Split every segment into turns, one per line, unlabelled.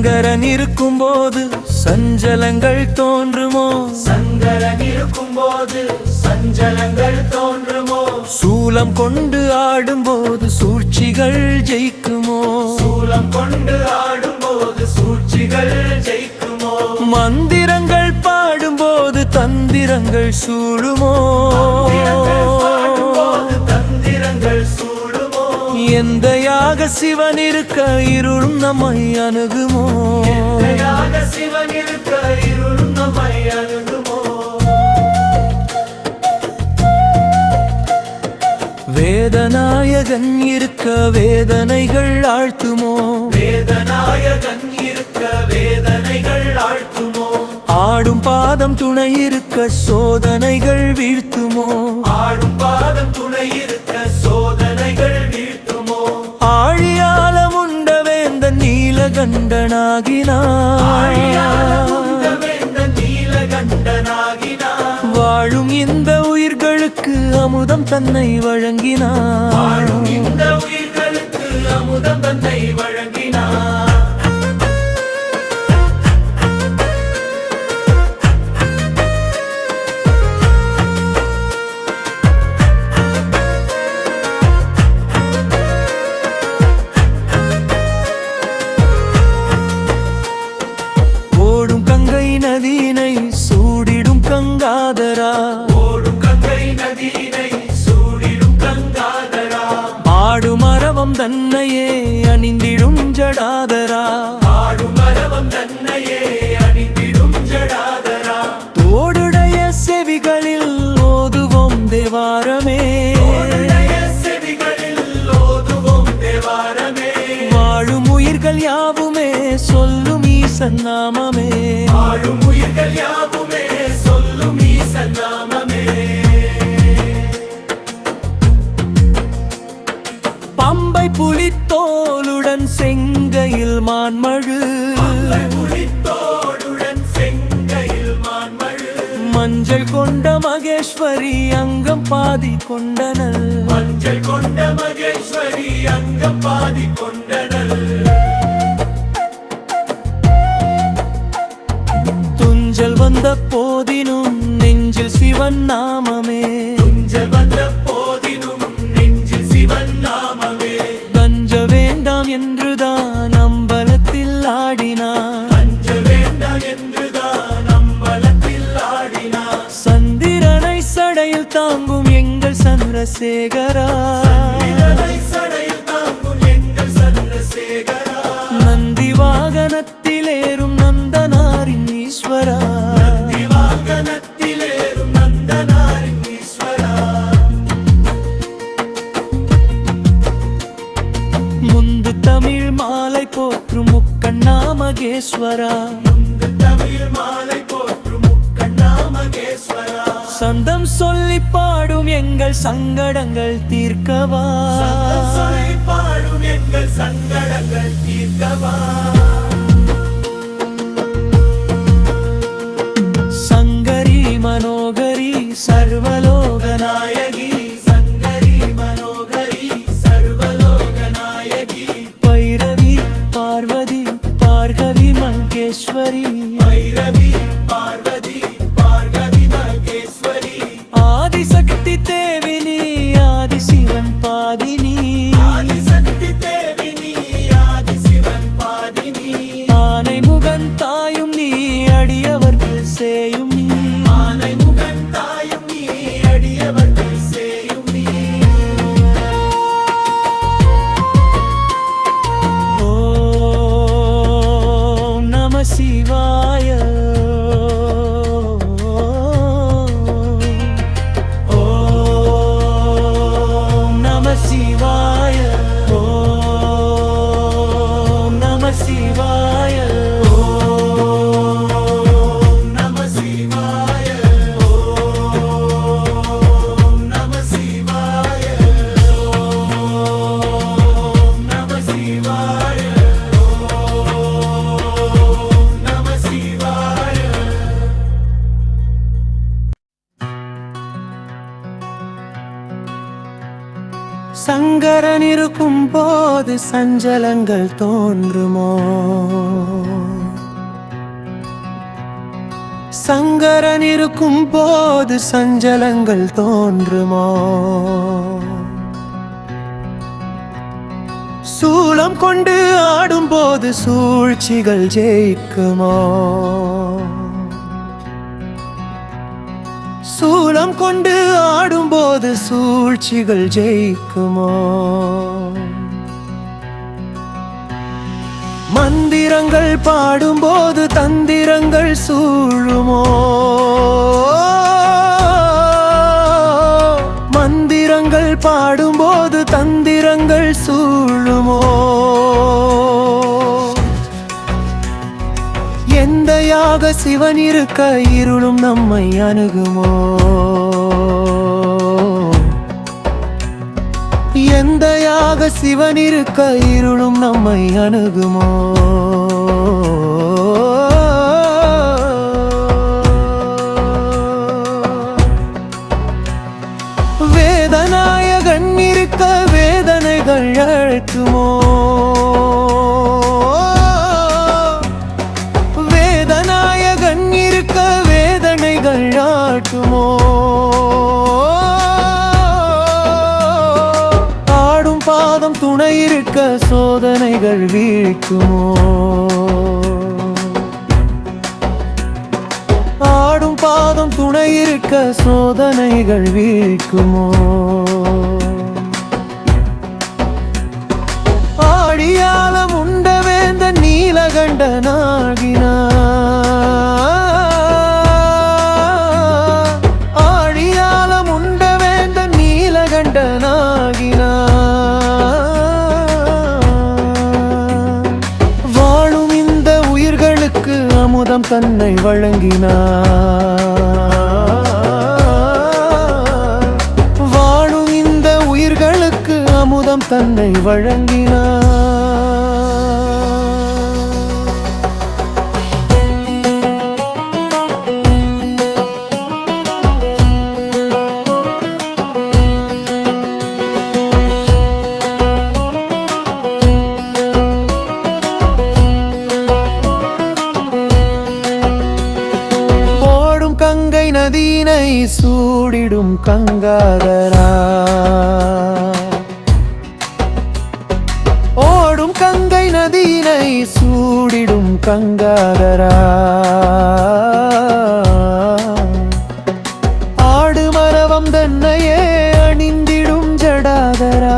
சங்கரன் இருக்கும்போது சஞ்சலங்கள் தோன்றுமோ?
சங்கரன் இருக்கும்போது சஞ்சலங்கள் தோன்றுமோ?
சூலம் கொண்டு ஆடும்போது சூழ்ச்சிகள் ஜெயிக்குமோ?
சூலம் கொண்டு ஆடும்போது சூழ்ச்சிகள் ஜெயிக்குமோ?
மந்திரங்கள் பாடும்போது தந்திரங்கள் சூழுமோ?
தந்திரங்கள் சூழுமோ?
எந்த யாக சிவன் இருக்க இருளும் நம்மை அணுகுமோ?
சிவன் இருக்க இருளும் நம்மை அணுகுமோ?
வேதநாயகன் இருக்க வேதனைகள் ஆழ்த்துமோ?
வேதநாயகன் இருக்க வேதனைகள் ஆழ்த்துமோ?
ஆடும் பாதம் துணை இருக்க சோதனைகள் வீழ்த்துமோ?
ஆடும் பாதம் துணை இருக்க சோதனைகள் வீழ்த்துமோ?
ஆழியாலம் உண்ட வேந்த நீலகண்டனாகினார். வாழும் இந்த உயிர்களுக்கு அமுதம் தன்னை வழங்கினார்.
வாழும் இந்த உயிர்களுக்கு அமுதம் தன்னை வழங்கினார்.
நதியினை சூடிடும் கங்காதரா.
ஓடும் கங்கை நதியினை சூடிடும் கங்காதரா.
ஆடும் அரவம் தன்னையே அணிந்திடும் ஜடாதரா.
ஆடும் அரவம் தன்னையே அணிந்திடும் ஜடாதரா.
தோடுடைய செவிகளில் ஓதுவோம் தேவாரமே.
செவிகளில் ஓதுவோம் தேவாரமே.
வாழும் உயிர்கள் யாவுமே சொல்லும் ஈசன் நாமமே.
வாழும் உயிர்கள் யாவுமே சொல்லும் ஈசன் நாமமே.
பம்பை புலித்தோலுடன் செங்கையில் மான்மழு.
புலித்தோலுடன் செங்கையில் மான்மழு.
மஞ்சள் கொண்ட மகேஸ்வரி அங்கம் பாதி கொண்டனள்.
மஞ்சள் கொண்ட மகேஸ்வரி அங்கம் பாதி கொண்டனள்.
துஞ்சல் வந்த போதினும் நெஞ்சில் சிவன் நாமமே.
துஞ்சல் வந்த போதினும் நெஞ்சில் சிவன் நாமமே.
கஞ்ச வேண்டாம் என்றுதான் அம்பலத்தில் ஆடினார்.
கஞ்ச வேண்டாம் என்றுதான் அம்பலத்தில் ஆடினார்.
சந்திரனை சடையில் தாங்கும் எங்கள் சந்திரசேகரா.
சடையில் தாங்கும் எங்கள் சந்திரசேகரா.
நந்தி வாகனத்திலேறும் நந்தனாரின் ஈஸ்வரா.
நந்தி வாகனத்திலேறும் நந்தனாரின் ஈஸ்வரா.
முந்து தமிழ் மாலை போற்றும் முக்கண்ணா மகேஸ்வரா.
முந்து தமிழ் மாலை போற்றும் முக்கண்ணா மகேஸ்வரா.
சந்தம் சொல்லி பாடும் எங்கள் சங்கடங்கள் தீர்க்கவா.
சொல்லி பாடும் எங்கள் சங்கடங்கள் தீர்க்கவா.
சங்கரி மனோகரி சர்வலோகநாயகி.
சங்கரி மனோகரி சர்வலோகநாயகி.
பைரவி பார்வதி பார்கவி மங்கேஸ்வரி.
பைரவி பார்வதி பார்கவி மகேஸ்வரி.
ஆதிசக்தி தேவினி ஆதிசிவன் பாதினி.
ஆதிசக்தி தேவினி ஆதிசிவன் பாதினி.
ஆனை முகன் தாயும் நீ அடியவர்கள் சேயும் நீ.
ஆனை முகன் தாயும் நீ அடியவர்கள் சேயும் நீ.
ஓம் நம சிவாய. ஓம் நம சிவாய. ஓம் நம சிவாய.
ஓம் நம சிவாய. ஓம் நம சிவாய. ஓம் நம சிவாய. ஓம் நம சிவாய.
இருக்கும் போது சஞ்சலங்கள் தோன்றுமோ? சங்கரன் இருக்கும் போது சஞ்சலங்கள் தோன்றுமோ? சூலம் கொண்டு ஆடும்போது சூழ்ச்சிகள் ஜெயிக்குமோ? சூலம் கொண்டு ஆடும்போது சூழ்ச்சிகள் ஜெயிக்குமோ? மந்திரங்கள் பாடும்போது தந்திரங்கள் சூழுமோ? மந்திரங்கள் பாடும்போது தந்திரங்கள் சூழுமோ? எந்த யாக சிவன் இருக்க இருளும் நம்மை அணுகுமோ? எந்த யாக சிவன் இருக்க இருளும் நம்மை அணுகுமோ? வேதநாயகன் இருக்க வேதனைகள் அழைக்குமோ? வேதநாயகன் இருக்க வேதனைகள் ஆட்டுமோ? ஆடும் பாதம் துணை இருக்க சோதனைகள் வீழ்க்குமோ? ஆடும் பாதம் துணை இருக்க சோதனைகள் வீழ்க்குமோ? ஆடியாலம் உண்ட வேந்த நீலகண்டனாகினார். ஆடியாலம் உண்ட வேந்த நீலகண்டனாகினார். வாழும் இந்த உயிர்களுக்கு அமுதம் தன்னை வழங்கினார். வாழும் இந்த உயிர்களுக்கு அமுதம் தன்னை வழங்கினார். கங்கை நதியினை சூடிடும் கங்காதரா. ஓடும் கங்கை நதியினை சூடிடும் கங்காதரா. ஆடு மரவம் தன்னையே அணிந்திடும் ஜடாதரா.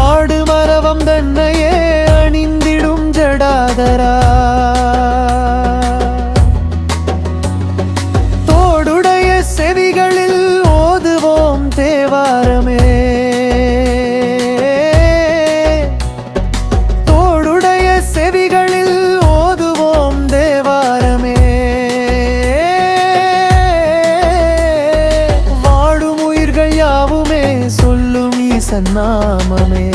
ஆடு மரவம் தன்னையே அணிந்திடும் ஜடாதரா. செவிகளில் ஓதுவோம் தேவாரமே. தோடுடைய செவிகளில் ஓதுவோம் தேவாரமே. வாடும் உயிர்கள் யாவுமே சொல்லும் ஈசன் நாமமே.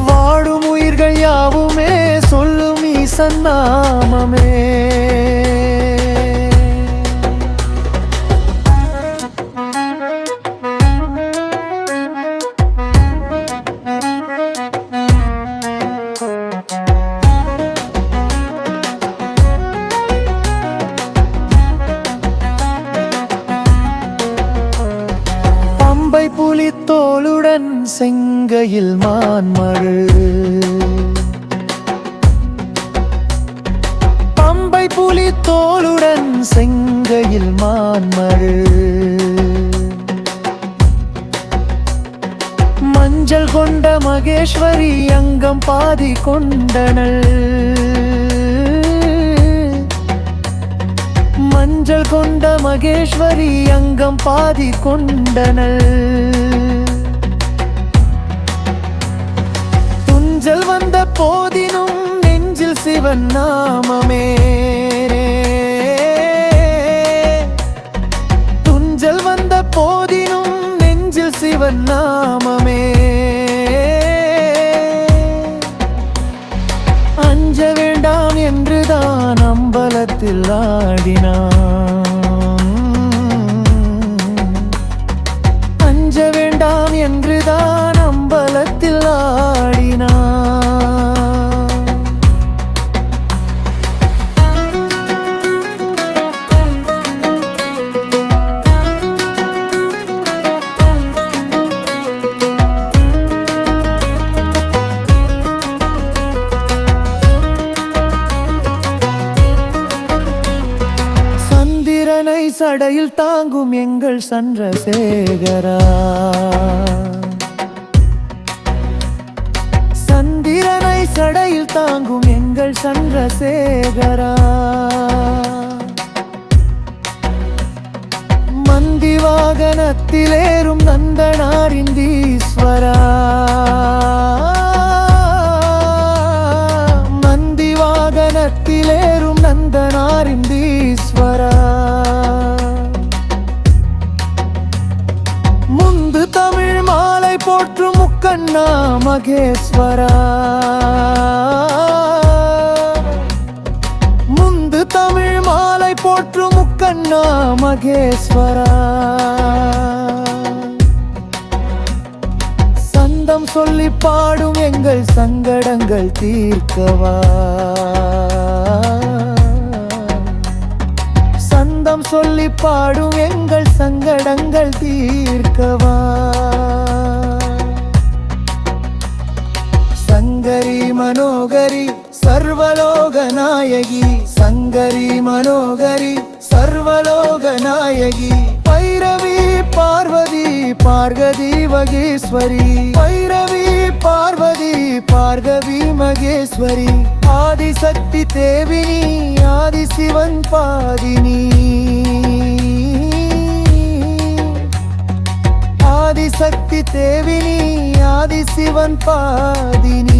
வாடும் உயிர்கள் யாவுமே சொல்லும் ஈசன் நாமமே. பம்பை புலித்தோளுடன் செங்கையில் மான்மழு. பம்பை புலித்தோளுடன் செங்கையில் மான்மழு. மஞ்சள் கொண்ட மகேஸ்வரி அங்கம் பாதி கொண்டனள். மஞ்சள் கொண்ட மகேஸ்வரி அங்கம் பாதி கொண்டனள். துஞ்சல் வந்த போதினும் நெஞ்சில் சிவன் நாமமே. துஞ்சல் வந்த போதினும் நெஞ்சில் சிவன் நாமமே. அஞ்ச வேண்டாம் என்றுதான் அம்பலத்தில் ஆடினான். சடையில் தாங்கும் எங்கள் சந்திரசேகரா. சந்திரனை சடையில் தாங்கும் எங்கள் சந்திரசேகரா. மந்தி வாகனத்திலேறும் நந்தனாரிந்தீஸ்வரா. மந்தி வாகனத்திலேறும் நந்தனாரிந்தீஸ்வரா. முந்து தமிழ் மாலை போற்றும் முக்கண்ணா மகேஸ்வரா. முந்து தமிழ் மாலை போற்றும் முக்கண்ணா மகேஸ்வரா. சந்தம் சொல்லி பாடும் எங்கள் சங்கடங்கள் தீர்க்கவா. சந்தம் சொல்லி பாடும் எங்கள் சங்கடங்கள் தீர்க்கவா. சங்கரி மனோகரி சர்வலோக நாயகி. சங்கரி மனோகரி சர்வலோக நாயகி. பைரவி பார்வதி பார்கதி மகேஸ்வரி. பைரவி பார்வதி பார்கவி மகேஸ்வரி. ஆதிசக்தி தேவினி ஆதிசிவன் பாதினி. ஆதிசக்தி தேவினி ஆதிசிவன் பாதினி.